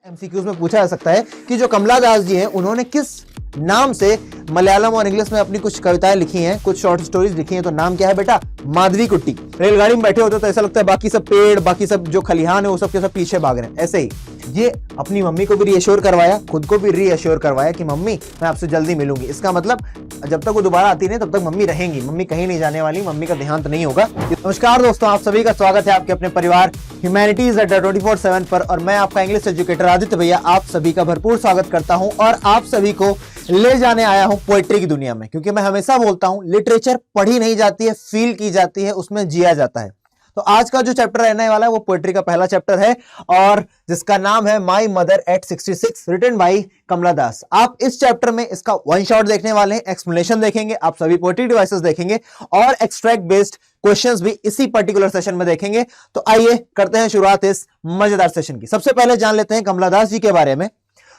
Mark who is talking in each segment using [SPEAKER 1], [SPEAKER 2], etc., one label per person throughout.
[SPEAKER 1] MCQs में पूछा जा सकता है कि जो कमला दास जी हैं उन्होंने किस नाम से मलयालम और इंग्लिश में अपनी कुछ कविताएं लिखी हैं, कुछ शॉर्ट स्टोरीज लिखी हैं। तो नाम क्या है बेटा? माधवीकुट्टी। रेलगाड़ी में बैठे होते तो ऐसा लगता है बाकी सब पेड़, बाकी सब जो खलिहान है वो सब के सब पीछे भाग रहे हैं। ऐसे ही ये अपनी मम्मी को भी रीअश्योर करवाया, खुद को भी रीअश्योर करवाया कि मम्मी मैं आपसे जल्दी मिलूंगी। इसका मतलब जब तक वो दोबारा आती नहीं तब तक मम्मी रहेंगी, मम्मी कहीं नहीं जाने वाली, मम्मी का देहांत नहीं होगा। नमस्कार दोस्तों, आप सभी का स्वागत है आपके अपने परिवार ह्यूमैनिटीज अड्डा 24/7 पर, और मैं आपका इंग्लिश एजुकेटर आदित्य भैया आप सभी का भरपूर स्वागत करता हूं और आप सभी को ले जाने आया हूं पोएट्री की दुनिया में। क्योंकि मैं हमेशा बोलता हूं लिटरेचर पढ़ी नहीं जाती है, फील की जाती है, उसमें जिया जाता है। तो आज का जो चैप्टर रहने वाला है वो पोएट्री का पहला चैप्टर है और जिसका नाम है my mother at 66, written by Kamala Das. आप इस चैप्टर में इसका वन शॉट देखने वाले हैं, एक्सप्लेनेशन देखेंगे, आप सभी पोएट्री डिवाइसेस देखेंगे और एक्सट्रैक्ट बेस्ड क्वेश्चंस भी इसी पर्टिकुलर सेशन में देखेंगे। तो आइए करते हैं शुरुआत इस मजेदार सेशन की। सबसे पहले जान लेते हैं कमला दास जी के बारे में।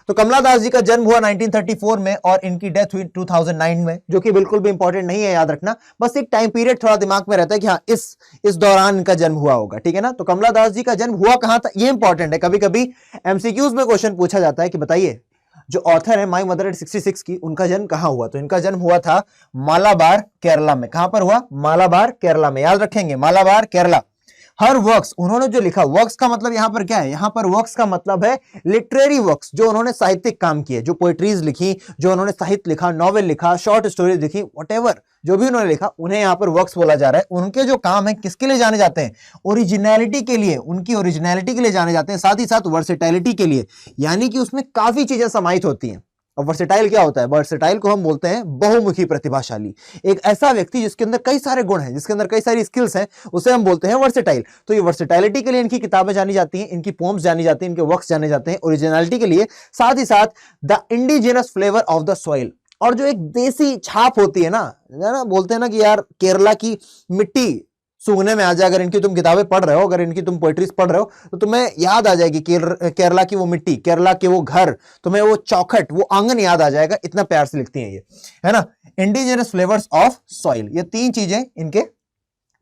[SPEAKER 1] तो कमला दास जी का जन्म हुआ 1934 में और इनकी डेथ हुई 2009 में, जो कि बिल्कुल भी इंपॉर्टेंट नहीं है, याद रखना। बस एक टाइम पीरियड थोड़ा दिमाग में रहता है कि हाँ इस दौरान इनका जन्म हुआ होगा, ठीक है ना। तो कमला दास जी का जन्म हुआ कहां था ये इंपॉर्टेंट है। कभी कभी एमसीक्यूज में क्वेश्चन पूछा जाता है कि बताइए जो ऑथर है माई मदर एट 66 की, उनका जन्म कहां हुआ। तो इनका जन्म हुआ था मालाबार केरला में। कहां पर हुआ? मालाबार केरला में, याद रखेंगे, मालाबार केरला। हर वर्क्स उन्होंने जो लिखा, वर्क्स का मतलब यहां पर क्या है? यहां पर वर्क्स का मतलब है लिटरेरी वर्क्स, जो उन्होंने साहित्यिक काम किए, जो पोएट्रीज लिखी, जो उन्होंने साहित्य लिखा, नॉवेल लिखा, शॉर्ट स्टोरीज लिखी, व्हाटएवर जो भी उन्होंने लिखा उन्हें यहां पर वर्क्स बोला जा रहा है। उनके जो काम है किसके लिए जाने जाते हैं? ओरिजिनलिटी के लिए, उनकी ओरिजिनलिटी के लिए जाने जाते हैं, साथ ही साथ वर्सेटैलिटी के लिए, यानी कि उसमें काफी चीजें समाहित होती हैं। और वर्सेटाइल क्या होता है? वर्सेटाइल को हम बोलते हैं बहुमुखी प्रतिभाशाली। एक ऐसा व्यक्ति जिसके अंदर कई सारे गुण हैं, जिसके अंदर कई सारी स्किल्स हैं, उसे हम बोलते हैं वर्सेटाइल। तो ये वर्सेटाइलिटी के लिए इनकी किताबें जानी जाती हैं, इनकी पोम्स जानी जाती हैं, इनके वर्क्स जाने जाते हैं। ओरिजिनलिटी के लिए, साथ ही साथ the indigenous flavour of the soil, और जो एक देसी छाप होती है ना, बोलते हैं ना कि यार केरला की मिट्टी सूंघने में आ जाए। अगर इनकी तुम किताबें पढ़ रहे हो, अगर इनकी तुम पोएट्रीज पढ़ रहे हो तो तुम्हें याद आ जाएगी केरला की वो मिट्टी, केरला के वो घर, तुम्हें वो चौखट, वो आंगन याद आ जाएगा। इतना प्यार से लिखती हैं ये, है ना। इंडिजिनस फ्लेवर्स ऑफ सॉइल, ये तीन चीजें इनके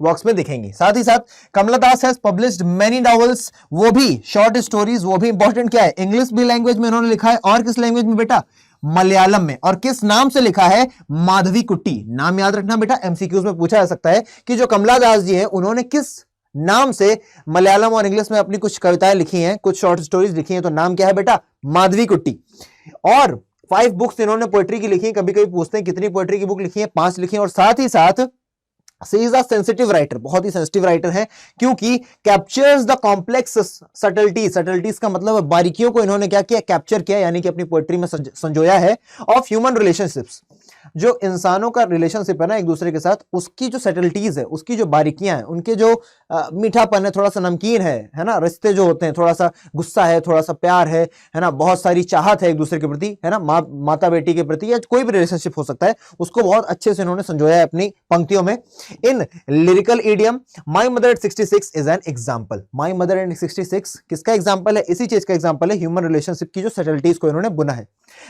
[SPEAKER 1] वर्क्स में दिखेंगी। साथ ही साथ कमला दास हैज पब्लिश्ड मेनी नॉवेल्स, वो भी शॉर्ट स्टोरीज, वो भी इंपॉर्टेंट क्या है? इंग्लिश भी लैंग्वेज में इन्होंने लिखा है, और किस लैंग्वेज में बेटा? मलयालम में। और किस नाम से लिखा है? माधवीकुट्टी। नाम याद रखना बेटा, एमसीक्यूज में पूछा जा सकता है कि जो कमला दास जी हैं उन्होंने किस नाम से मलयालम और इंग्लिश में अपनी कुछ कविताएं लिखी हैं, कुछ शॉर्ट स्टोरीज लिखी हैं। तो नाम क्या है बेटा? माधवीकुट्टी। और 5 बुक्स इन्होंने पोएट्री की लिखी है। कभी कभी पूछते हैं कितनी पोएट्री की बुक लिखी है? 5 लिखी है। और साथ ही साथ सी इज अ सेंसिटिव राइटर, बहुत ही सेंसिटिव राइटर है, क्योंकि कैप्चर्स द कॉम्प्लेक्स सटल्टीज, सटल्टीज का मतलब बारीकियों को इन्होंने क्या किया? कैप्चर किया, यानी कि अपनी पोएट्री में संजोया है। ऑफ ह्यूमन रिलेशनशिप्स, जो इंसानों का रिलेशनशिप है ना एक दूसरे के साथ, उसकी जो सटल्टीज है, उसकी जो बारीकियां हैं, उनके जो मीठापन है, थोड़ा सा नमकीन है ना, रिश्ते जो होते हैं, थोड़ा सा गुस्सा है, थोड़ा सा प्यार है ना, बहुत सारी चाहत है एक दूसरे के प्रति, है ना, माता बेटी के प्रति, या कोई भी रिलेशनशिप हो सकता है, उसको बहुत अच्छे से इन्होंने संजोया है अपनी पंक्तियों में। In lyrical idiom, my mother at 66 is an example. My mother at 66 किसका एग्जाम्पल है? इसी चीज का एग्जाम्पल है, ह्यूमन रिलेशनशिप की जो सटल्टीज को इन्होंने बुना है।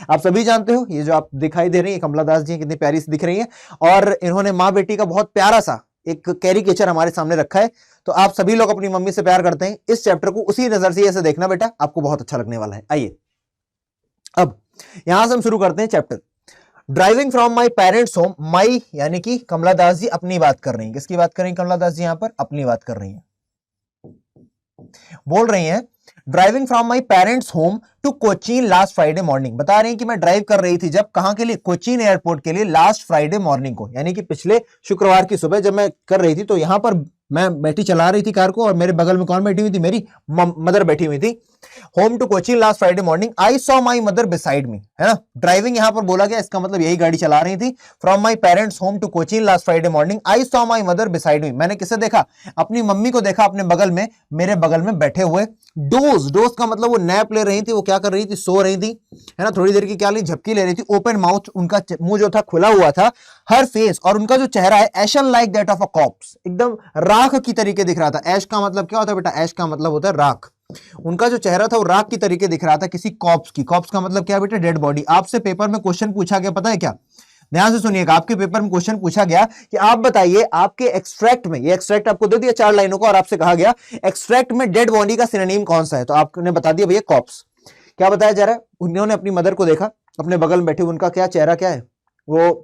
[SPEAKER 1] आप सभी जानते हो, ये जो आप दिखाई दे रही है कमला दास जी कितनी प्यारी सी दिख रही है, और इन्होंने माँ बेटी का बहुत प्यारा सा एक कैरिकेचर हमारे सामने रखा है। तो आप सभी लोग अपनी मम्मी से प्यार करते हैं, इस चैप्टर को उसी नजर से ऐसे देखना बेटा, आपको बहुत अच्छा लगने वाला है। आइए अब यहां से हम शुरू करते हैं chapter. Driving from my parents home, my यानी कि कमला दास जी अपनी बात कर रही हैं। किसकी बात कर रही हैं कमला दास जी? यहां पर अपनी बात कर रही हैं, बोल रही हैं driving from my parents home to Cochin last Friday morning. बता रही हैं कि मैं ड्राइव कर रही थी जब, कहां के लिए? कोचीन एयरपोर्ट के लिए, लास्ट फ्राइडे मॉर्निंग को, यानी कि पिछले शुक्रवार की सुबह जब मैं कर रही थी। तो यहां पर मैं बैठी चला रही थी कार को, और मेरे बगल में कौन बैठी हुई थी? मेरी मदर बैठी हुई थी। Home to Cochin last Friday morning, I saw my mother beside me, है ना। ड्राइविंग यहां पर बोला गया, इसका मतलब यही गाड़ी चला रही थी। From my parents home to Cochin last Friday morning, I saw my mother beside me, मैंने किसे देखा? अपनी मम्मी को देखा अपने बगल में, मेरे बगल में बैठे हुए। डोज, डोज का मतलब वो नैप ले रही थी, वो क्या कर रही थी? सो रही थी, है ना, थोड़ी देर की क्या ली? झपकी ले रही थी। ओपन माउथ, उनका मुंह जो था खुला हुआ था। हर फेस, और उनका जो चेहरा है, एशन like that of a cops, एकदम राख की तरीके दिख रहा था। ऐश का मतलब क्या होता है बेटा? ऐश का मतलब होता है राख। उनका जो चेहरा था वो राख की तरीके दिख रहा था किसी कॉप्स की। कॉप्स का मतलब क्या है बेटा? Dead body. आपसे पेपर में क्वेश्चन पूछा गया, पता है क्या? ध्यान से सुनिएगा, आपके पेपर में क्वेश्चन पूछा गया कि आप बताइए आपके एक्सट्रैक्ट में, ये एक्सट्रैक्ट आपको दे दिया 4 लाइनों का, और आपसे कहा गया एक्सट्रैक्ट में डेड बॉडी का सिनोनिम कौन सा है? तो आपने बता दिया भैया कॉप्स। क्या बताया जा रहा है, उन्होंने अपनी मदर को देखा अपने बगल में बैठे, उनका क्या चेहरा क्या है, वो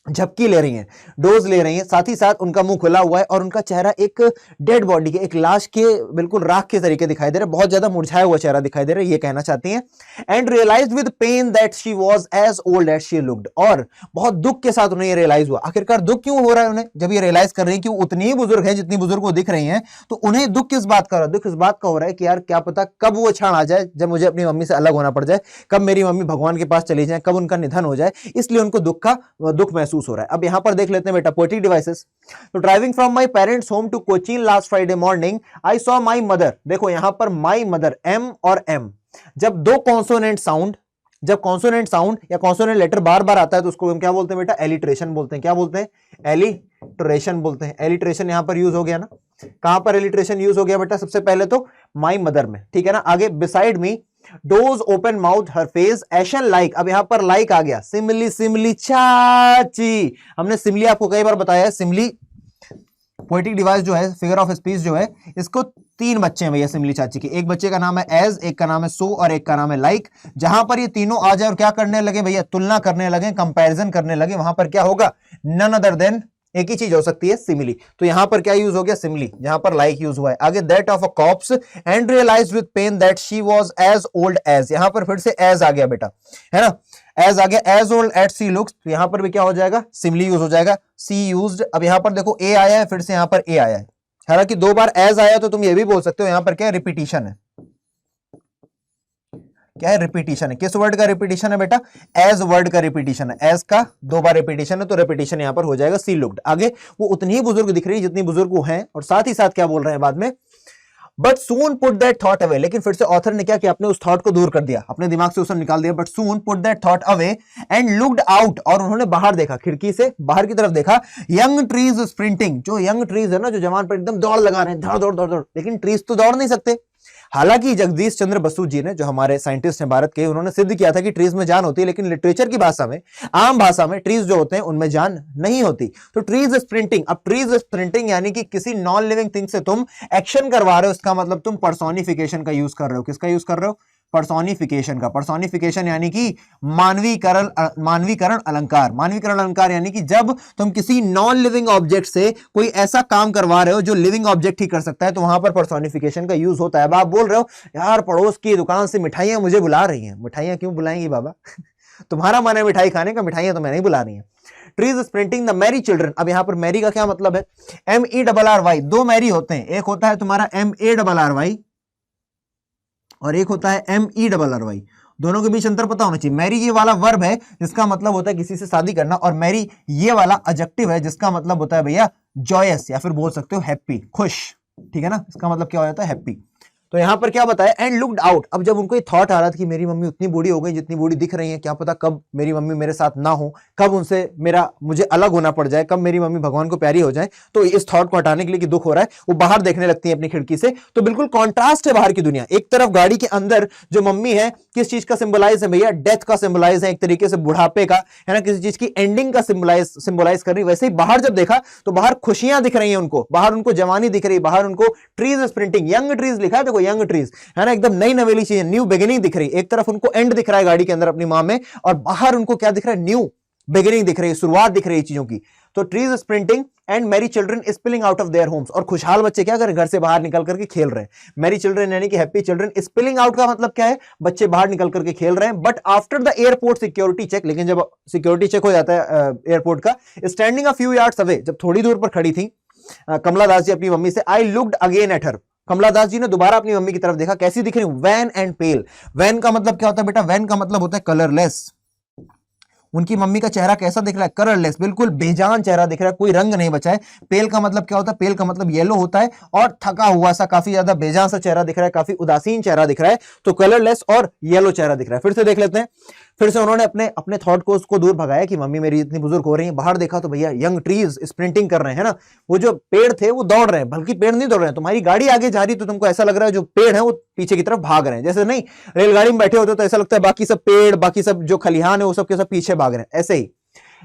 [SPEAKER 1] झपकी ले रही हैं, डोज ले रही हैं, साथ ही साथ उनका मुंह खुला हुआ है और उनका चेहरा एक डेड बॉडी के, एक लाश के बिल्कुल राख के तरीके दिखाई दे रहा है, बहुत ज्यादा मुरझाया हुआ चेहरा दिखाई दे रहा है, ये कहना चाहती हैं। And realised with pain that she was as old as she looked, और बहुत दुख के साथ उन्हें ये रियलाइज हुआ। आखिरकार दुख क्यों हो रहा है उन्हें, जब ये रियलाइज कर रही है कि वो उतनी ही बुजुर्ग है जितनी बुजुर्ग वो दिख रही हैं, तो उन्हें दुख किस बात का हो रहा है, दुख इस बात का हो रहा है कि यार क्या पता कब वो क्षण आ जाए जब मुझे अपनी मम्मी से अलग होना पड़ जाए, कब मेरी मम्मी भगवान के पास चली जाए, कब उनका निधन हो जाए, इसलिए उनको दुख महसूस हो रहा है। अब यहां पर देख लेते हैं बेटा पोएटिक डिवाइसेस। तो driving from my parents home to Cochin last Friday morning I saw my mother, देखो यहां पर माय मदर, एम और एम, जब दो कॉन्सोनेंट साउंड, जब कॉन्सोनेंट साउंड या कॉन्सोनेंट लेटर बार बार आता है तो उसको हम क्या बोलते हैं बेटा, एलिट्रेशन बोलते हैं। क्या बोलते हैं, एलिट्रेशन बोलते हैं। एलिट्रेशन यहां पर यूज हो गया ना, कहां पर एलिट्रेशन यूज हो गया बेटा, सबसे पहले तो माय मदर में, ठीक है ना। आगे beside me doze open mouth her face ashen like, अब यहां पर लाइक आ गया, सिमली सिमली चाची, हमने सिमली आपको कई बार बताया है। सिमली पोएटिक डिवाइस जो है, फिगर ऑफ स्पीच जो है, इसको तीन बच्चे हैं भैया सिमली चाची के, एक बच्चे का नाम है एज, एक का नाम है सो और एक का नाम है लाइक। जहां पर ये तीनों आ जाए और क्या करने लगे भैया, तुलना करने लगे, कंपैरिजन करने लगे, वहां पर क्या होगा, नन अदर देन, एक ही चीज हो सकती है, सिमिली। तो यहां पर क्या यूज हो गया, सिमिली, जहां पर लाइक यूज हुआ है। आगे that of a corpse and realised with pain that she was as old as, यहां पर फिर से एज आ गया बेटा, है ना, एज आ गया, as old at C looks, तो यहां पर भी क्या हो जाएगा, सिमिली यूज हो जाएगा, सी यूज्ड। अब यहां पर देखो ए आया है, फिर से यहां पर ए आया है, हालांकि दो बार एज आया तो तुम ये भी बोल सकते हो यहां पर क्या है, रिपीटिशन है। क्या है, रिपीटिशन है। किस वर्ड का रिपीटिशन है बेटा, एज वर्ड का रिपीटिशन है, एज का दो बार रिपीटिशन है, तो रिपीटिशन यहां पर हो जाएगा सी लुक्ड। आगे वो उतनी ही बुजुर्ग दिख रही है जितनी बुजुर्ग वो हैं, और साथ ही साथ क्या बोल रहे हैं बाद में, but soon put that thought away, लेकिन फिर से ऑथर ने क्या किया, अपने उस थॉट को दूर कर दिया, अपने दिमाग से उसे निकाल दिया। But soon put that thought away and looked out, और उन्होंने बाहर देखा, खिड़की से बाहर की तरफ देखा, यंग ट्रीज स्प्रिंटिंग, जो यंग ट्रीज है ना, जो जवान पर एकदम दौड़ लगा रहे हैं, दौड़ दौड़ दौड़ दौड़, लेकिन ट्रीज तो दौड़ नहीं सकते। हालांकि जगदीश चंद्र बसु जी ने, जो हमारे साइंटिस्ट हैं भारत के, उन्होंने सिद्ध किया था कि ट्रीज में जान होती है, लेकिन लिटरेचर की भाषा में, आम भाषा में, ट्रीज जो होते हैं उनमें जान नहीं होती। तो ट्रीज स्प्रिंटिंग, अब ट्रीज स्प्रिंटिंग यानी कि किसी नॉन लिविंग थिंग से तुम एक्शन करवा रहे हो, इसका मतलब तुम पर्सोनिफिकेशन का यूज कर रहे हो। किसका यूज कर रहे हो, पर्सोनिफिकेशन का। पर्सोनिफिकेशन यानी कि मानवीकरण, मानवीकरण अलंकार। मानवीकरण अलंकार यानी कि जब तुम किसी नॉन लिविंग ऑब्जेक्ट से कोई ऐसा काम करवा रहे हो जो लिविंग ऑब्जेक्ट ही कर सकता है, तो वहां पर पर्सोनिफिकेशन का यूज होता है। अब आप बोल रहे हो यार पड़ोस की दुकान से मिठाइयां मुझे बुला रही हैं, मिठाइयां क्यों बुलाएंगी बाबा तुम्हारा मन है मिठाई खाने का, मिठाइयां तो मैं नहीं बुला रही है। Trees sprinting the Mary children, अब यहां पर मैरी का क्या मतलब है, MERRY, दो मैरी होते हैं, एक होता है तुम्हारा MARRY और एक होता है MERRY, दोनों के बीच अंतर पता होना चाहिए। मैरी ये वाला वर्ब है जिसका मतलब होता है किसी से शादी करना, और मैरी ये वाला एडजेक्टिव है जिसका मतलब होता है भैया जॉयस, या फिर बोल सकते हो हैप्पी, खुश, ठीक है ना, इसका मतलब क्या हो जाता है, हैप्पी। तो यहां पर क्या बताया, एंड लुक्ड आउट, अब जब उनको ये थॉट आ रहा था कि मेरी मम्मी उतनी बूढ़ी हो गई जितनी बूढ़ी दिख रही है, क्या पता कब मेरी मम्मी मेरे साथ ना हो, कब उनसे मुझे अलग होना पड़ जाए, कब मेरी मम्मी भगवान को प्यारी हो जाए, तो इस थॉट को हटाने के लिए कि दुख हो रहा है, वो बाहर देखने लगती है अपनी खिड़की से। तो बिल्कुल कॉन्ट्रास्ट है बाहर की दुनिया, एक तरफ गाड़ी के अंदर जो मम्मी है किस चीज का सिंबलाइज है भैया, डेथ का सिंबलाइज है, एक तरीके से बुढ़ापे का, है ना, किसी चीज की एंडिंग का सिंबलाइज कर रही। वैसे ही बाहर जब देखा तो बाहर खुशियां दिख रही है उनको, बाहर उनको जवानी दिख रही है, बाहर उनको ट्रीज स्प्रिंटिंग, यंग ट्रीज लिखा है, देखो यंग ट्रीज, है ना, एकदम नई नवेली चीज, न्यू बिगिनिंग दिख रही है। एक तरफ उनको एंड दिख रहा है गाड़ी के अंदर अपनी मां में, और बाहर उनको क्या दिख रहा है, न्यू बिगिनिंग दिख रही है, शुरुआत दिख रही है चीजों की। तो trees sprinting and Mary children spilling out of their homes, और खुशहाल बच्चे क्या कर घर से बाहर निकल करके खेल रहे हैं। मैरी चिल्ड्रन यानी कि हैप्पी चिल्ड्रन, स्पिलिंग आउट का मतलब क्या है, बच्चे बाहर निकल करके खेल रहे हैं। But after the airport security check, लेकिन जब सिक्योरिटी चेक हो जाता है एयरपोर्ट का, standing a few yards away, जब थोड़ी दूर पर खड़ी थी कमला दास जी अपनी मम्मी से, I looked again at her, Kamala Das ji ने दोबारा अपनी मम्मी की तरफ देखा, कैसी दिख रही, वैन एंड पेल। वैन का मतलब क्या होता है बेटा, वैन का मतलब होता है कलरलेस। उनकी मम्मी का चेहरा कैसा दिख रहा है, कलरलेस, बिल्कुल बेजान चेहरा दिख रहा है, कोई रंग नहीं बचा है। पेल का मतलब क्या होता है, पेल का मतलब येलो होता है, और थका हुआ सा, काफी ज्यादा बेजान सा चेहरा दिख रहा है, काफी उदासीन चेहरा दिख रहा है। तो कलरलेस और येलो चेहरा दिख रहा है। फिर से देख लेते हैं, फिर से उन्होंने अपने थॉट को उसको दूर भगाया कि मम्मी मेरी इतनी बुजुर्ग हो रही है। बाहर देखा तो भैया यंग ट्रीज स्प्रिंटिंग कर रहे हैं, है ना, वो जो पेड़ थे वो दौड़ रहे हैं, बल्कि पेड़ नहीं दौड़ रहे हैं, तुम्हारी गाड़ी आगे जा रही तो तुमको ऐसा लग रहा है जो पेड़ है वो पीछे की तरफ भाग रहे हैं। जैसे नहीं रेलगाड़ी में बैठे होते तो ऐसा लगता है बाकी सब पेड़, बाकी सब जो खलिहान है वो सब के सब पीछे भाग रहे हैं, ऐसे ही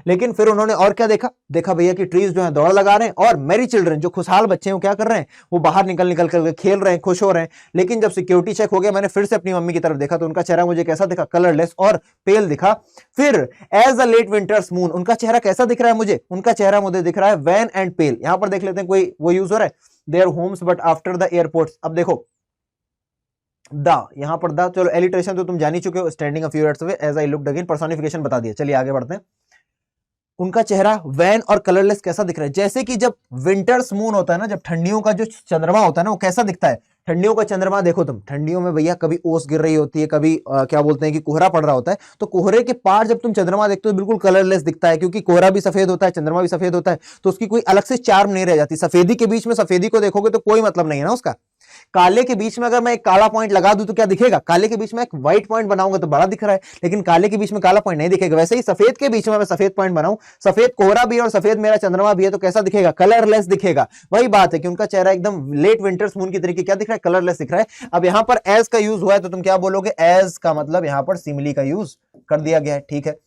[SPEAKER 1] लेकिन फिर उन्होंने और क्या देखा, देखा भैया कि ट्रीज जो है दौड़ लगा रहे हैं और मेरी चिल्ड्रन जो खुशहाल बच्चे हैं वो क्या कर रहे हैं, वो बाहर निकल कर खेल रहे हैं, खुश हो रहे हैं। लेकिन जब सिक्योरिटी चेक हो गया, मैंने फिर से अपनी मम्मी की तरफ देखा तो उनका चेहरा मुझे कैसा दिखा, कलरलेस और पेल दिखा। फिर as a late winter's moon, उनका चेहरा कैसा दिख रहा है मुझे, उनका चेहरा मुझे दिख रहा है वैन एंड पेल। यहां पर देख लेते हैं कोई वो यूज हो रहा है, their homes but after the airports. अब देखो यहां पर चलो एलिट्रेशन तो तुम जान ही चुके हो, standing a few years away as I looked again, personification बता दिया। चलिए आगे बढ़ते हैं। उनका चेहरा वैन और कलरलेस कैसा दिख रहा है, जैसे कि जब विंटर्स मून होता है ना, जब ठंडियों का जो चंद्रमा होता है ना, वो कैसा दिखता है। ठंडियों का चंद्रमा देखो तुम, ठंडियों में भैया कभी ओस गिर रही होती है, कभी क्या बोलते हैं कि कोहरा पड़ रहा होता है, तो कोहरे के पार जब तुम चंद्रमा देखते हो बिल्कुल कलरलेस दिखता है, क्योंकि कोहरा भी सफेद होता है, चंद्रमा भी सफेद होता है, तो उसकी कोई अलग से चार्म नहीं रह जाती। सफेदी के बीच में सफेदी को देखोगे तो कोई मतलब नहीं है ना उसका। काले के बीच में अगर मैं एक काला पॉइंट लगा दूं तो क्या दिखेगा, काले के बीच में एक व्हाइट पॉइंट बनाऊंगा तो बड़ा दिख रहा है, लेकिन काले के बीच में काला पॉइंट नहीं दिखेगा। वैसे ही सफेद के बीच में मैं सफेद पॉइंट बनाऊं, सफेद कोहरा भी और सफेद मेरा चंद्रमा भी है, तो कैसा दिखेगा, कलरलेस दिखेगा। वही बात है कि उनका चेहरा एकदम लेट विंटर्स मून की तरीके क्या दिख रहा है, कलरलेस दिख रहा है। अब यहां पर एज का यूज हुआ है तो तुम क्या बोलोगे, एज का मतलब यहां पर सिमिली का यूज कर दिया गया है, ठीक है।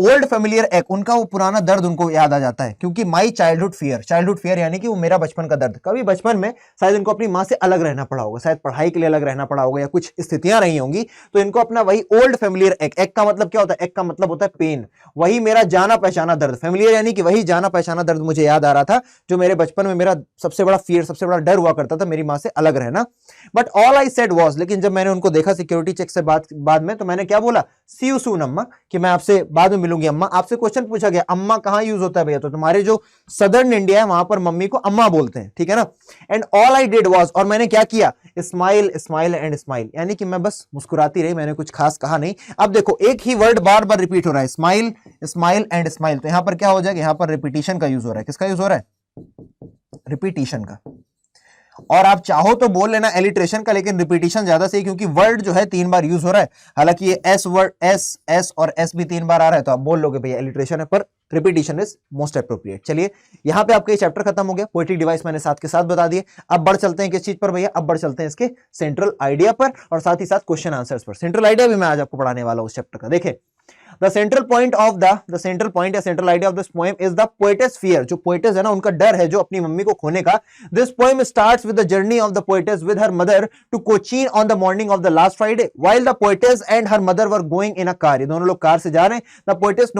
[SPEAKER 1] ओल्ड फेमिलियर एक, उनका वो पुराना दर्द उनको याद आ जाता है, क्योंकि माई चाइल्डहुड फियर यानी कि वो मेरा बचपन का दर्द। कभी बचपन में शायद इनको अपनी मां से अलग रहना पड़ा होगा, शायद पढ़ाई के लिए अलग रहना पड़ा होगा या कुछ स्थितियां रही होंगी, तो इनको अपना वही ओल्ड फेमिलियर एक का मतलब क्या होता है, एक का मतलब होता है पेन, वही मेरा जाना पहचाना दर्द। फेमिलियर यानी कि वही जाना पहचाना दर्द मुझे याद आ रहा था, जो मेरे बचपन में मेरा सबसे बड़ा फियर, सबसे बड़ा डर हुआ करता था, मेरी मां से अलग रहना। But all I said was, लेकिन जब मैंने उनको देखा सिक्योरिटी चेक से बाद में, तो मैंने क्या बोला, सी यू सून अम्मा, कि मैं आपसे बाद में मिलूंगी अम्मा। आपसे क्वेश्चन पूछा गया अम्मा कहां यूज होता है भैया, तो तुम्हारे जो सदर्न इंडिया है वहां पर मम्मी को अम्मा बोलते हैं, ठीक है ना। And all I did was, और मैंने क्या किया, स्माइल स्माइल एंड स्माइल, यानी कि मैं बस मुस्कुराती रही, मैंने कुछ खास कहा नहीं। अब देखो एक ही वर्ड बार बार रिपीट हो रहा है, स्माइल स्माइल एंड स्माइल, तो यहां पर क्या हो जाएगा, यहां पर रिपीटिशन का यूज हो रहा है। किसका यूज हो रहा है, रिपीटिशन का। और आप चाहो तो बोल लेना एलिट्रेशन का, लेकिन रिपीटिशन ज्यादा सही, क्योंकि वर्ड जो है 3 बार यूज हो रहा है। हालांकि ये एस वर्ड एस और एस भी 3 बार आ रहा है, तो आप बोल लोगे भैया एलिट्रेशन है, पर रिपीटिशन इज मोस्ट एप्रोप्रिएट। चलिए यहां पे आपका ये चैप्टर खत्म हो गया, पोएटिक डिवाइस मैंने साथ के साथ बता दिए। अब बढ़ चलते हैं किस चीज पर भैया, अब बढ़ चलते हैं इसके सेंट्रल आइडिया पर, और साथ ही साथ क्वेश्चन आंसर्स पर। सेंट्रल आइडिया भी मैं आज आपको पढ़ाने वाला हूं उस चैप्टर का। देखिए The central point या central idea of this poem is the poetess fear। जो poetess है ना, उनका डर है जो अपनी मम्मी को खोने का। This poem starts with the journey of the poetess with her mother to Cochin on the morning of the last Friday, while the poetess and her mother were going in a car। ये दोनों लोग car से जा रहे हैं। The poetess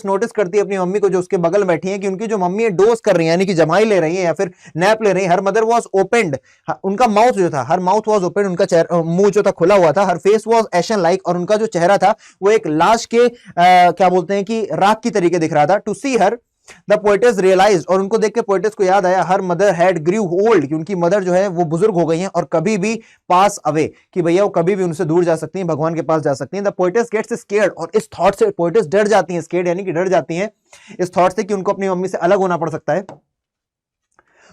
[SPEAKER 1] noticed करती है अपनी मम्मी को जो उसके बगल में बैठी है, कि उनकी जो मम्मी है डोज कर रही है, यानी कि जमाई ले रही है या फिर नैप ले रही है। Her mother was opened, उनका माउथ जो था, her mouth was opened, उनका मुंह जो था खुला हुआ था। Her face was ashen like, और उनका जो चेहरा था वो एक लाश के क्या बोलते हैं कि राख की तरीके दिख रहा था। To see her the poetess realise, और उनको देख के पोएटेस को याद आया, her mother had grew old, कि उनकी मदर जो है वो बुजुर्ग हो गई हैं और कभी भी पास अवे, कि भैया वो कभी भी उनसे दूर जा सकती हैं, भगवान के पास जा सकती हैं। द पोएटेस गेट्स स्केयर्ड, और इस थॉट से पोएटेस डर जाती हैं, स्केयर्ड यानी कि डर जाती हैं इस थॉट से कि उनको अपनी मम्मी से अलग होना पड़ सकता है।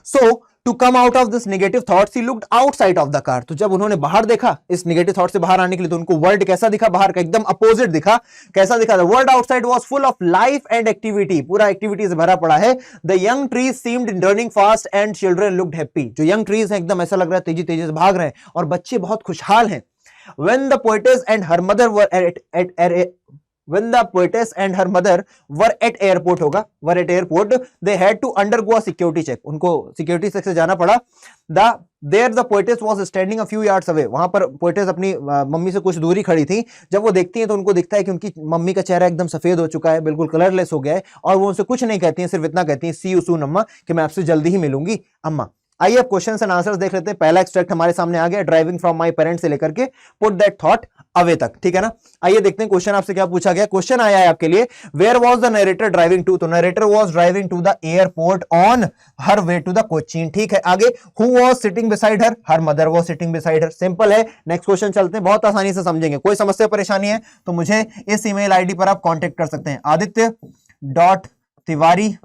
[SPEAKER 1] So to come out of this negative thoughts he looked outside of the car. तो जब उन्होंने बाहर देखा इस नेगेटिव थॉट से बाहर आने के लिए, तो उनको वर्ल्ड कैसा दिखा, बाहर का एकदम अपोजिट दिखा। कैसा दिखा, the world outside was full of life and activity, पूरा एक्टिविटी से भरा पड़ा है। The young trees seemed running fast and children looked happy. जो यंग ट्रीज हैं एकदम ऐसा लग रहा है तेजी तेजी से भाग रहे हैं, और बच्चे बहुत खुशहाल हैं। When the poetess and her mother were at airport होगा, were at airport, they had to undergo a security check। उनको सिक्योरिटी चेक से जाना पड़ा। There the poetess was standing a few yards away। वहां पर पोएटेस अपनी mummy से कुछ दूरी खड़ी थी। जब वो देखती हैं तो उनको दिखता है कि उनकी मम्मी का चेहरा एकदम सफेद हो चुका है, बिल्कुल कलरलेस हो गया है, और वो उनसे कुछ नहीं कहती हैं, सिर्फ इतना कहती हैं, सी यू सून अम्मा, कि मैं आपसे जल्दी ही मिलूंगी अम्मा। आइए अब क्वेश्चंस एंड आंसर्स देख लेते हैं। पहला एक्सट्रैक्ट हमारे सामने आ गया, ड्राइविंग फ्रॉम माय पेरेंट्स से लेकर के पुट दैट थॉट अवे तक, ठीक है ना। आइए देखते हैं क्वेश्चन आपसे क्या पूछा गया। क्वेश्चन आया है आपके लिए, where was the narrator driving to, तो narrator was driving to the airport on her way to the Cochin, ठीक है। आगे who was sitting beside her, her mother was sitting beside her, simple है। नेक्स्ट क्वेश्चन चलते हैं, बहुत आसानी से समझेंगे। कोई समस्या परेशानी है तो मुझे इस ईमेल आईडी पर आप कांटेक्ट कर सकते हैं, aditya.tiwari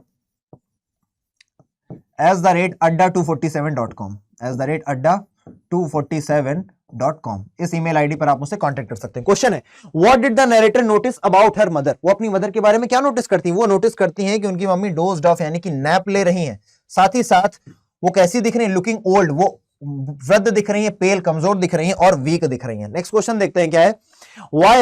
[SPEAKER 1] @adda247.com @adda247.com, इस ईमेल आईडी पर आप मुझसे कांटेक्ट कर सकते हैं। क्वेश्चन है, what did the narrator notice about her mother, वो अपनी मदर के बारे में क्या नोटिस करती हैं। वो नोटिस करती हैं कि उनकी मम्मी डोज्ड ऑफ यानी कि नैप ले रही हैं, साथ ही साथ वो कैसी दिख रही है, लुकिंग ओल्ड, वो वृद्ध दिख रही है, पेल कमजोर दिख रही है और वीक दिख रही है। नेक्स्ट क्वेश्चन देखते हैं क्या है, Why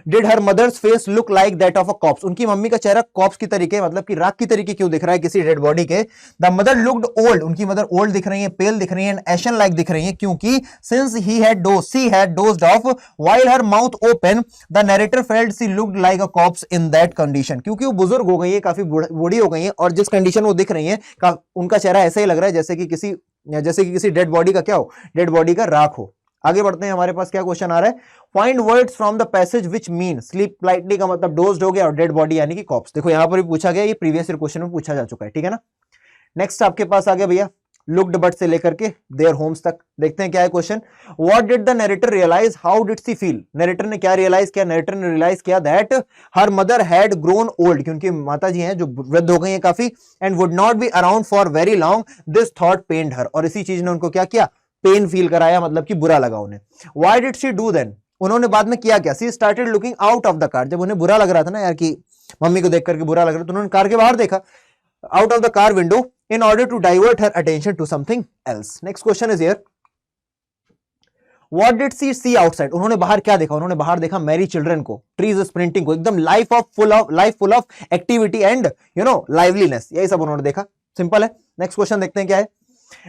[SPEAKER 1] did her mother's face look like that of a corpse? उनकी मम्मी का चेहरा कॉप्स की तरीके, मतलब कि राख की तरीके क्यों दिख रहा है किसी डेड बॉडी के? The mother looked old. उनकी मदर ओल्ड दिख रही है, पेल दिख रही है, एंड एशन लाइक दिख रही है, क्योंकि since she had dozed off while her mouth open, the narrator felt she looked like a corpse in that condition. क्योंकि वो बुजुर्ग हो गई है, काफी बूढ़ी हो गई है, और जिस कंडीशन वो दिख रही है उनका चेहरा ऐसा ही लग रहा है जैसे कि किसी डेड बॉडी का क्या हो, डेड बॉडी का राख हो। आगे बढ़ते हैं, हमारे पास क्या क्वेश्चन आ रहा है? Find words from the passage which mean sleep lightly का मतलब डोज्ड हो गया, और डेड बॉडी यानी कि कॉप्स। देखो यहां पर भी पूछा गया, ये प्रीवियस ईयर क्वेश्चन में पूछा जा चुका है, ठीक है ना। नेक्स्ट आपके पास आ गया भैया लुक्ड बट से लेकर के देयर होम्स तक। देखते हैं क्या है question. What did the narrator realise, how did she feel? Narrator ने क्या रियलाइज किया? नरेटर ने रियलाइज किया that her mother had grown old, क्योंकि माता जी हैं जो वृद्ध हो गई हैं काफी, and would not be around for very long, this thought pained her, और इसी चीज ने उनको क्या किया? पेन फील कराया, मतलब कि बुरा लगा उन्हें। Why did she do then, उन्होंने बाद में किया क्या? She started looking out of the car, जब उन्हें बुरा लग रहा था ना यार कि मम्मी को देख करके बुरा लग रहा था, तो उन्होंने कार के बाहर देखा, out of the car window, in order to divert her attention to something else. Next question is here. What did she see outside? उन्होंने बाहर क्या देखा? उन्होंने बाहर देखा मैरी चिल्ड्रन को, ट्रीज स्प्रिंटिंग को, एकदम life full of activity and liveliness, यही सब उन्होंने देखा। सिंपल है। नेक्स्ट क्वेश्चन देखते हैं क्या है।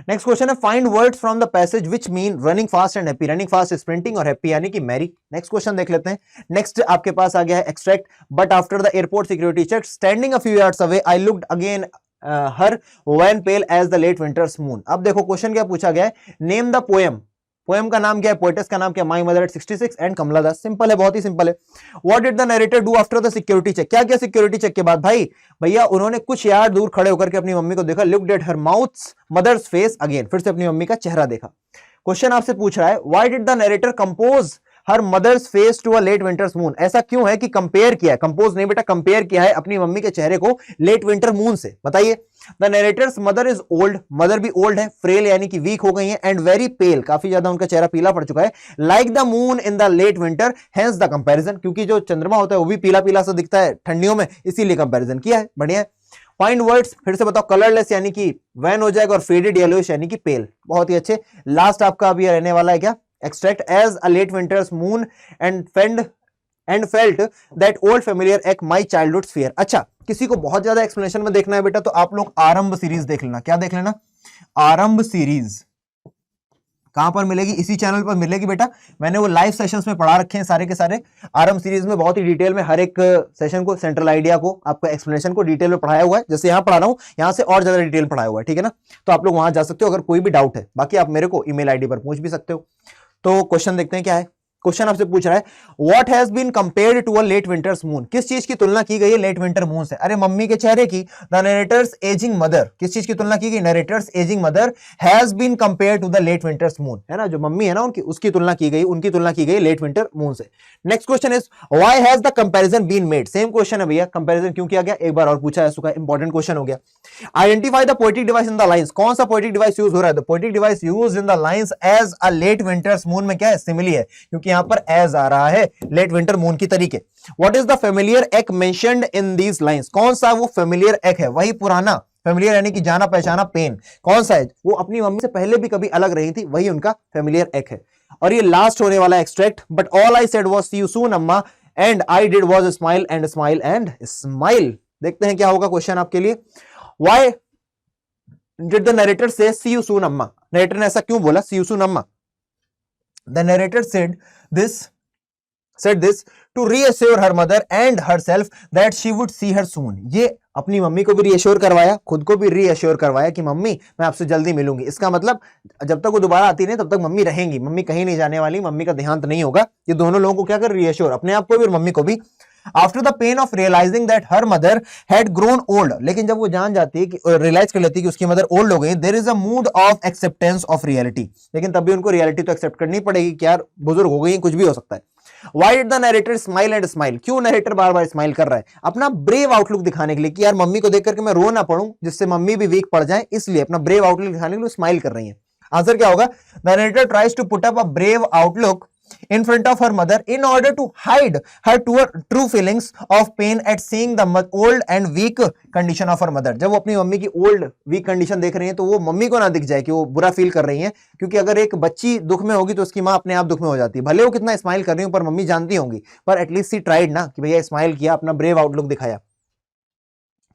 [SPEAKER 1] नेक्स्ट क्वेश्चन है find words from the passage which mean running fast and happy. Running fast, sprinting और हैप्पी यानी कि मैरी। नेक्स्ट क्वेश्चन देख लेते हैं। नेक्स्ट आपके पास आ गया है extract, but after the airport security check standing a few yards away I looked again her when pale as the late winter's moon। अब देखो क्वेश्चन क्या पूछा गया है, नेम द पोएम। पोएम का नाम क्या है? पोएटेस का नाम क्या? My mother at 66 and Kamala Das. Simple है, बहुत ही सिंपल है। What did the narrator do after the security check? क्या क्या सिक्योरिटी चेक के बाद? भैया उन्होंने कुछ यार्ड दूर खड़े होकर के अपनी मम्मी को देखा, looked at her mouths mother's face again, फिर से अपनी मम्मी का चेहरा देखा। क्वेश्चन आपसे पूछ रहा है why did the narrator compose her mother's face to a late winter's moon. ऐसा क्यों है कि कंपेयर किया है, कंपोज नहीं बेटा, कंपेयर किया है अपनी मम्मी के चेहरे को लेट विंटर मून से? बताइए। The narrator's mother is old, mother भी ओल्ड है, फ्रेल यानी कि वीक हो गई है, एंड वेरी पेल, काफी ज्यादा उनका चेहरा पीला पड़ चुका है, like the moon in the late winter, hence the comparison, क्योंकि जो चंद्रमा होता है वो भी पीला पीला सा दिखता है ठंडियों में, इसीलिए कंपैरिजन किया है। बढ़िया है। फाइंड वर्ड्स, फिर से बताओ। कलरलेस यानी कि वैन हो जाएगा, और फेडेड येलोइश यानी कि पेल। बहुत ही अच्छे। लास्ट आपका अभी रहने वाला है क्या? Extract as a late winter's moon and felt that old familiar ache my childhood fear. अच्छा, किसी को बहुत ज्यादा एक्सप्लेनेशन में देखना है बेटा तो आप लोग आरंभ सीरीज देख लेना। क्या देख लेना? आरंभ सीरीज। कहां पर मिलेगी? इसी चैनल पर मिलेगी बेटा। मैंने वो लाइव सेशंस में पढ़ा रखे हैं सारे के सारे। आरंभ सीरीज में बहुत ही डिटेल में हर एक सेशन को, सेंट्रल आइडिया को, आपका एक्सप्लेनेशन को डिटेल में पढ़ाया हुआ है। जैसे यहां पढ़ा रहा हूं, यहां से और ज्यादा डिटेल पढ़ाया हुआ है, ठीक है ना। तो आप लोग वहां जा सकते हो अगर कोई भी डाउट है। बाकी आप मेरे को ईमेल आईडी पर पूछ भी सकते हो। तो क्वेश्चन देखते हैं क्या है। क्वेश्चन आपसे पूछ रहा है what has been compared to a late winter's moon. किस चीज की तुलना की गई है लेट विंटर मून से? अरे मम्मी के चेहरे की। द नरेटर्स एजिंग मदर, किस चीज की तुलना की गई? Narrator's ageing mother has been compared to the late winter's moon, है ना। जो मम्मी है ना उनकी, उसकी तुलना की गई, उनकी तुलना की गई लेट विंटर मून से। Next question is why has the comparison been made. Same question है भैया, कंपैरिजन क्यों किया गया? एक बार और पूछा है, उसका इंपॉर्टेंट क्वेश्चन हो गया। Identify the poetic device in the lines. कौन सा पोएटिक डिवाइस यूज हो रहा है? The poetic device used in the lines as a late winter's moon में क्या है? सिमिली है, क्योंकि यहां पर एज आ रहा है लेट विंटर मून की तरीके। व्हाट इज द फेमिलियर एक मेंशन्ड इन दीज लाइंस। कौन सा वो फेमिलियर एक है? वही पुराना फेमिलियर यानी कि जाना पहचाना पेन। कौन सा है? वो अपनी मम्मी से पहले भी कभी अलग रही थी, वही उनका फेमिलियर एक है। और ये लास्ट होने वाला extract, but all I said was see you soon Amma and I did was smile and smile and smile. देखते हैं क्या होगा क्वेश्चन आपके लिए। व्हाई डिड द नरेटर से सी यू सून अम्मा। नरेटर ने ऐसा क्यों बोला सी यू सून अम्मा? The narrator said this to reassure her mother and herself that she would see her soon। ये अपनी मम्मी को भी रीअश्योर करवाया, खुद को भी रीअश्योर करवाया कि मम्मी मैं आपसे जल्दी मिलूंगी। इसका मतलब जब तक वो दोबारा आती नहीं तब तक मम्मी रहेंगी, मम्मी कहीं नहीं जाने वाली, मम्मी का देहांत नहीं होगा। ये दोनों लोगों को क्या कर रीअश्योर, अपने आप को भी और मम्मी को भी। After the pain of realising that her mother had grown old, लेकिन जब वो जान जाती है कि रियलाइज कर लेती है कि उसकी मदर ओल्ड हो गई, there is a mood of acceptance of reality. लेकिन तब भी उनको रियलिटी तो एक्सेप्ट करनी पड़ेगी कि यार बुजुर्ग हो गई, कुछ भी हो सकता है। Why did the narrator smile and smile? क्यों नरेटर बार बार स्माइल कर रहा है? अपना ब्रेव आउटलुक दिखाने के लिए कि यार मम्मी को देख करके मैं रो ना पड़ूं, जिससे मम्मी भी वीक पड़ जाए, इसलिए अपना ब्रेव आउटलुक दिखाने के लिए स्माइल कर रही है। आंसर क्या होगा? The narrator tries to put up a brave outlook in front of her mother in order to hide her true feelings of pain at seeing the old and weak condition of her mother। जब वो अपनी mummy की old weak condition देख रही हैं तो वो mummy को ना दिख जाए कि वो बुरा फील कर रही हैं, क्योंकि अगर एक बच्ची दुख में होगी तो उसकी माँ अपने आप दुख में हो जाती है। भले वो कितना स्माइल कर रही हो पर मम्मी जानती होंगी, पर एटलीस्ट सी ट्राइड ना कि भैया स्माइल किया, अपना ब्रेव आउटलुक दिखाया।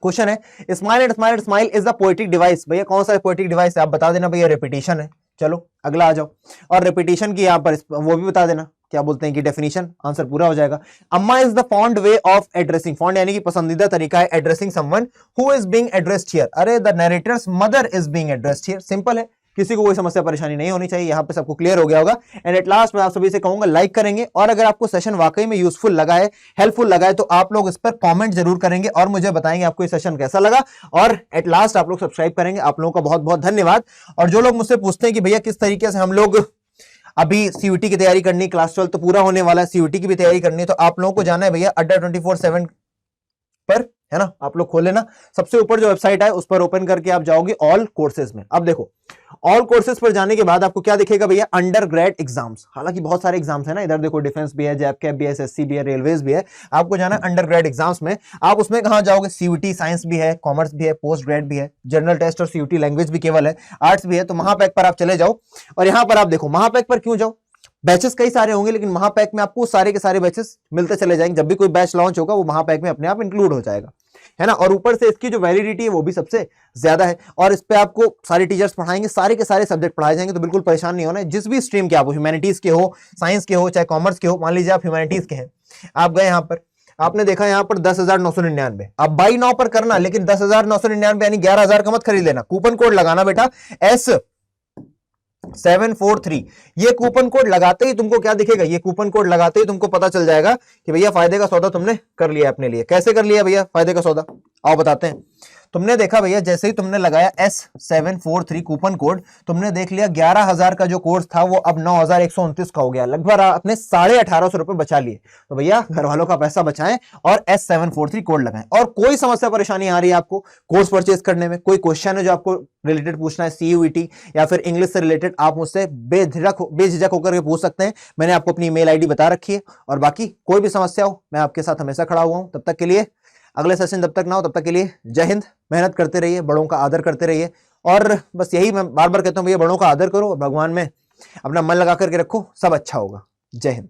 [SPEAKER 1] क्वेश्चन है smile and smile and smile is the poetic device. भैया कौन सा पोएटिक डिवाइस है आप बता देना भैया। रेपिटेशन है। चलो अगला आ जाओ, और रेपिटेशन की यहाँ पर वो भी बता देना क्या बोलते हैं कि डेफिनेशन, आंसर पूरा हो जाएगा। Amma is the fond way of addressing. Fond यानी कि पसंदीदा तरीका है addressing someone who is being addressed here. अरे the narrator's mother is being addressed here. Simple है, किसी को कोई समस्या परेशानी नहीं होनी चाहिए। यहां पे सबको क्लियर हो गया होगा। एंड एट लास्ट मैं आप सभी से कहूंगा लाइक करेंगे, और अगर आपको सेशन वाकई में यूजफुल लगा है, हेल्पफुल लगा है, तो आप लोग इस पर कमेंट जरूर करेंगे और मुझे बताएंगे आपको ये सेशन कैसा लगा। और एट लास्ट आप लोग सब्सक्राइब करेंगे। आप लोगों का बहुत बहुत धन्यवाद। और जो लोग मुझसे पूछते हैं कि भैया किस तरीके से हम लोग अभी सीयूटी की तैयारी करनी, क्लास 12 तो पूरा होने वाला है, सीयूटी की भी तैयारी करनी है, तो आप लोगों को जाना है भैया अड्डा 24/7 पर, है ना। आप लोग खोल लेना, सबसे ऊपर जो वेबसाइट है उस पर ओपन करके आप जाओगे ऑल कोर्सेज में। अब देखो ऑल कोर्सेज पर जाने के बाद आपको क्या दिखेगा भैया, अंडर ग्रेड एग्जाम्स। हालांकि बहुत सारे एग्जाम्स है ना, इधर देखो डिफेंस भी है, जैब कैप भी है, एसएससी भी है, रेलवेज भी है। आपको जाना है अंडर ग्रेड एग्जाम्स में। आप उसमें कहां जाओगे, सीयूटी साइंस भी है, कॉमर्स भी है, पोस्ट ग्रेड भी है, जनरल टेस्ट और सीयूटी लैंग्वेज भी केवल है, आर्ट्स भी है। तो महापैक पर आप चले जाओ, और यहां पर आप देखो महापैक पर क्यों जाओ, बैचेस कई सारे होंगे, लेकिन महापैक में आपको सारे के सारे बैचेस मिलते चले जाएंगे। जब भी कोई बैच लॉन्च होगा वो महापैक में अपने आप इंक्लूड हो जाएगा, है ना। और ऊपर से इसकी जो वैलिडिटी है वो भी सबसे ज्यादा है, और इस पे आपको सारे टीचर्स पढ़ाएंगे, सारे के सारे सब्जेक्ट पढ़ाए जाएंगे। तो बिल्कुल परेशान नहीं होना है, जिस भी स्ट्रीम के आप हो, ह्यूमैनिटीज के हो, साइंस के हो, चाहे कॉमर्स के हो। मान लीजिए आप ह्यूमैनिटीज के हैं, आप गए यहाँ पर, आपने देखा यहाँ पर 10,999, अब बाई नाउ पर करना, लेकिन 10,999 यानी 11,000 का मत खरीद लेना। कूपन कोड लगाना बेटा S743। ये कूपन कोड लगाते ही तुमको क्या दिखेगा, ये कूपन कोड लगाते ही तुमको पता चल जाएगा कि भैया फायदे का सौदा तुमने कर लिया अपने लिए। कैसे कर लिया भैया फायदे का सौदा, आओ बताते हैं। तुमने देखा भैया जैसे ही तुमने लगाया S743 कूपन कोड, तुमने देख लिया 11,000 का जो कोर्स था वो अब 9,129 का हो गया। लगभग आपने 1,850 रुपए बचा लिए। तो भैया घर वालों का पैसा बचाएं और S743 कोड लगाएं। और कोई समस्या परेशानी आ रही है आपको कोर्स परचेज करने में, कोई क्वेश्चन है जो आपको रिलेटेड पूछना है सीयूईटी या फिर इंग्लिश से रिलेटेड, आप मुझसे बेझिझक होकर के पूछ सकते हैं। मैंने आपको अपनी ईमेल आईडी बता रखी है, और बाकी कोई भी समस्या हो मैं आपके साथ हमेशा खड़ा हुआ हूं। तब तक के लिए, अगले सेशन जब तक ना हो तब तक के लिए जय हिंद। मेहनत करते रहिए, बड़ों का आदर करते रहिए, और बस यही मैं बार बार कहता हूं भैया बड़ों का आदर करो और भगवान में अपना मन लगा करके रखो, सब अच्छा होगा। जय हिंद।